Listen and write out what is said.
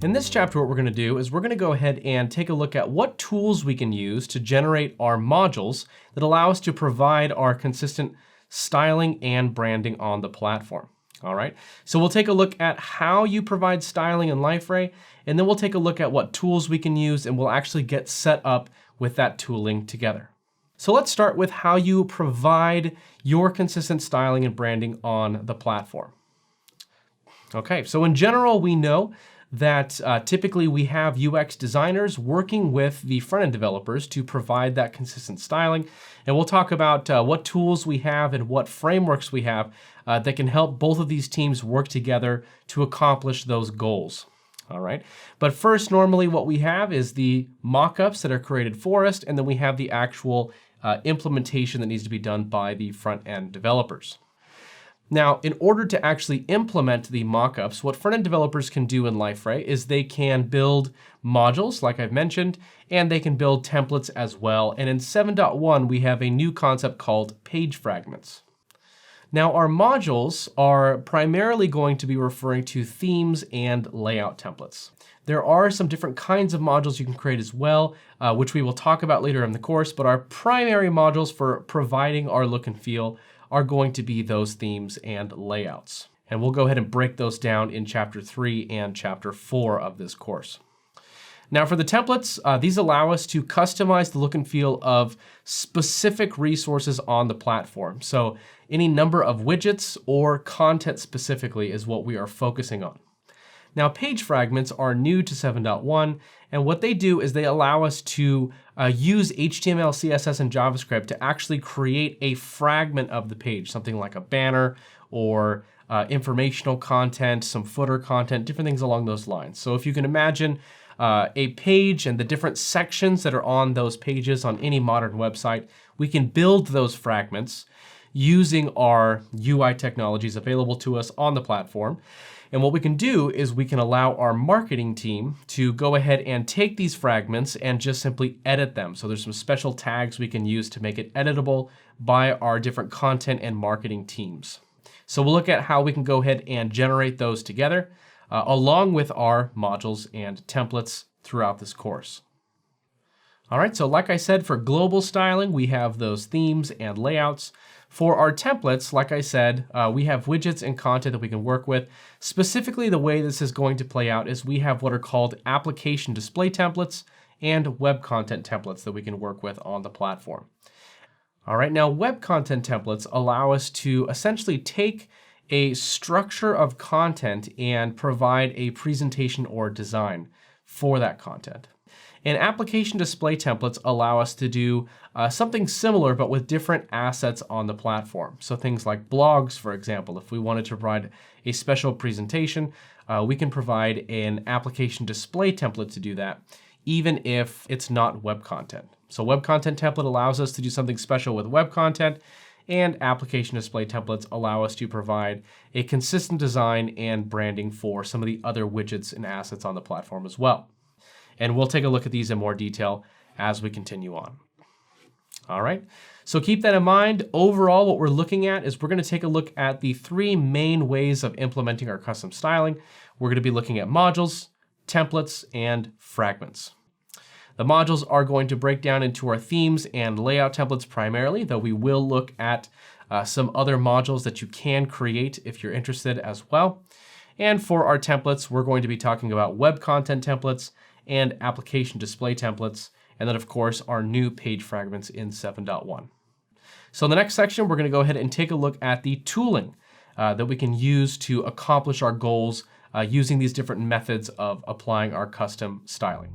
In this chapter, what we're going to do is we're going to go ahead and take a look at what tools we can use to generate our modules that allow us to provide our consistent styling and branding on the platform. All right, so we'll take a look at how you provide styling in Liferay, and then we'll take a look at what tools we can use, and we'll actually get set up with that tooling together. So let's start with how you provide your consistent styling and branding on the platform. Okay, so in general, we know that typically we have UX designers working with the front-end developers to provide that consistent styling. And we'll talk about what tools we have and what frameworks we have that can help both of these teams work together to accomplish those goals. All right, but first, normally what we have is the mock-ups that are created for us, and then we have the actual implementation that needs to be done by the front-end developers. Now, in order to actually implement the mockups, what front-end developers can do in Liferay is they can build modules, like I've mentioned, and they can build templates as well. And in 7.1, we have a new concept called page fragments. Now, our modules are primarily going to be referring to themes and layout templates. There are some different kinds of modules you can create as well, which we will talk about later in the course, but our primary modules for providing our look and feel are going to be those themes and layouts. And we'll go ahead and break those down in chapter 3 and chapter 4 of this course. Now for the templates, these allow us to customize the look and feel of specific resources on the platform. So any number of widgets or content specifically is what we are focusing on. Now, page fragments are new to 7.1, and what they do is they allow us to use HTML, CSS, and JavaScript to actually create a fragment of the page, something like a banner or informational content, some footer content, different things along those lines. So if you can imagine a page and the different sections that are on those pages on any modern website, we can build those fragments using our UI technologies available to us on the platform. And what we can do is we can allow our marketing team to go ahead and take these fragments and just simply edit them. So there's some special tags we can use to make it editable by our different content and marketing teams. So we'll look at how we can go ahead and generate those together along with our modules and templates throughout this course. All right, so like I said, for global styling, we have those themes and layouts. For our templates, like I said, we have widgets and content that we can work with. Specifically, the way this is going to play out is we have what are called application display templates and web content templates that we can work with on the platform. All right, now web content templates allow us to essentially take a structure of content and provide a presentation or design for that content. And application display templates allow us to do something similar, but with different assets on the platform. So things like blogs, for example, if we wanted to provide a special presentation, we can provide an application display template to do that, even if it's not web content. So web content template allows us to do something special with web content, and application display templates allow us to provide a consistent design and branding for some of the other widgets and assets on the platform as well. And we'll take a look at these in more detail as we continue on. All right, so keep that in mind. Overall, what we're looking at is we're going to take a look at the 3 main ways of implementing our custom styling. We're going to be looking at modules, templates, and fragments. The modules are going to break down into our themes and layout templates primarily, though we will look at some other modules that you can create if you're interested as well. And for our templates, we're going to be talking about web content templates and application display templates, and then of course our new page fragments in 7.1. So in the next section, we're going to go ahead and take a look at the tooling that we can use to accomplish our goals using these different methods of applying our custom styling.